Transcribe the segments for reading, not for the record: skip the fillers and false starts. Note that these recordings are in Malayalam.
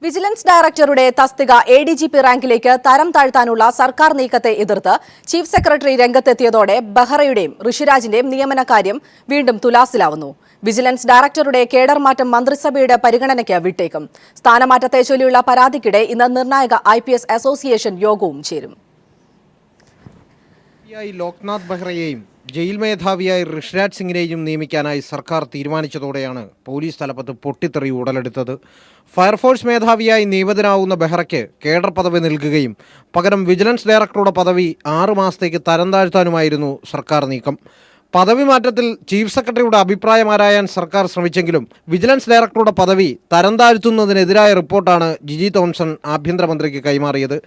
വിജിലൻസ് ഡയറക്ടറുടെ തസ്തിക എഡിജിപി റാങ്കിലേക്ക് തരം താഴ്ത്താനുള്ള സർക്കാർ നീക്കത്തെ എതിർത്ത് ചീഫ് സെക്രട്ടറി രംഗത്തെത്തിയതോടെ ബെഹ്റയുടെയും ഋഷിരാജിന്റെയും നിയമന കാര്യം വീണ്ടും തുലാസിലാവുന്നു. വിജിലൻസ് ഡയറക്ടറുടെ കേഡർ മാറ്റം മന്ത്രിസഭയുടെ പരിഗണനയ്ക്ക് വിട്ടേക്കും. സ്ഥാനമാറ്റത്തെ ചൊല്ലിയുള്ള പരാതിക്കിടെ ഇന്ന് നിർണായക IPS അസോസിയേഷൻ യോഗവും ചേരും. ലോക്നാഥ് ബെഹ്റയെയും ജയിൽ മേധാവിയായി ഋഷിരാജ് സിംഗിനെയും നിയമിക്കാനായി സർക്കാർ തീരുമാനിച്ചതോടെയാണ് പോലീസ് തലപ്പത്ത് പൊട്ടിത്തെറി ഉടലെടുത്തത്. ഫയർഫോഴ്സ് മേധാവിയായി നിയമിതനാവുന്ന ബെഹ്റയ്ക്ക് കേഡർ പദവി നൽകുകയും പകരം വിജിലൻസ് ഡയറക്ടറുടെ പദവി 6 മാസത്തേക്ക് തരം താഴ്ത്താനുമായിരുന്നു സർക്കാർ നീക്കം. പദവി മാറ്റത്തിൽ ചീഫ് സെക്രട്ടറിയുടെ അഭിപ്രായം ആരായാൻ സർക്കാർ ശ്രമിച്ചെങ്കിലും വിജിലൻസ് ഡയറക്ടറുടെ പദവി തരം താഴ്ത്തുന്നതിനെതിരായ റിപ്പോർട്ടാണ് ജിജി തോംസൺ ആഭ്യന്തരമന്ത്രിക്ക് കൈമാറിയത്.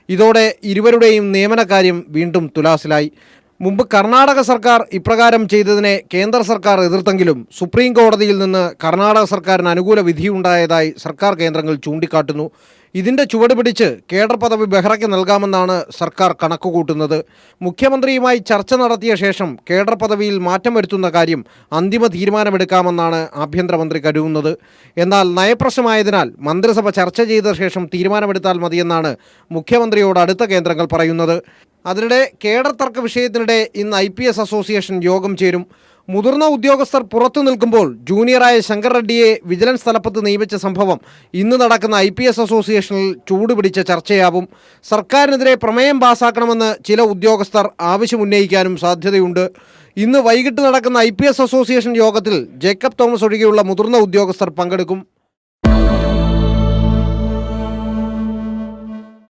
ഇതോടെ ഇരുവരുടെയും നിയമനകാര്യം വീണ്ടും തുലാസിലായി. മുമ്പ് കർണാടക സർക്കാർ ഇപ്രകാരം ചെയ്തതിനെ കേന്ദ്ര സർക്കാർ എതിർത്തെങ്കിലും സുപ്രീം കോടതിയിൽ നിന്ന് കർണാടക സർക്കാരിന് അനുകൂല വിധിയുണ്ടായതായി സർക്കാർ കേന്ദ്രങ്ങൾ ചൂണ്ടിക്കാട്ടുന്നു. ഇതിൻ്റെ ചുവട് പിടിച്ച് കേഡർ പദവി ബെഹ്റയ്ക്ക് നൽകാമെന്നാണ് സർക്കാർ കണക്കുകൂട്ടുന്നത്. മുഖ്യമന്ത്രിയുമായി ചർച്ച നടത്തിയ ശേഷം കേഡർ പദവിയിൽ മാറ്റം വരുത്തുന്ന കാര്യം അന്തിമ തീരുമാനമെടുക്കാമെന്നാണ് ആഭ്യന്തരമന്ത്രി കരുതുന്നത്. എന്നാൽ നയപ്രശ്നമായതിനാൽ മന്ത്രിസഭ ചർച്ച ചെയ്ത ശേഷം തീരുമാനമെടുത്താൽ മതിയെന്നാണ് മുഖ്യമന്ത്രിയോട് അടുത്ത കേന്ദ്രങ്ങൾ പറയുന്നത്. അതിനിടെ കേഡർ തർക്ക വിഷയത്തിനിടെ ഇന്ന് IPS അസോസിയേഷൻ യോഗം ചേരും. മുതിർന്ന ഉദ്യോഗസ്ഥർ പുറത്തു നിൽക്കുമ്പോൾ ജൂനിയറായ ശങ്കർ റെഡ്ഡിയെ വിജിലൻസ് തലപ്പത്ത് നിയമിച്ച സംഭവം ഇന്ന് നടക്കുന്ന IPS അസോസിയേഷനിൽ ചൂടുപിടിച്ച ചർച്ചയാവും. സർക്കാരിനെതിരെ പ്രമേയം പാസാക്കണമെന്ന് ചില ഉദ്യോഗസ്ഥർ ആവശ്യമുന്നയിക്കാനും സാധ്യതയുണ്ട്. ഇന്ന് വൈകിട്ട് നടക്കുന്ന IPS അസോസിയേഷൻ യോഗത്തിൽ ജേക്കബ് തോമസ് ഒഴികെയുള്ള മുതിർന്ന ഉദ്യോഗസ്ഥർ പങ്കെടുക്കും.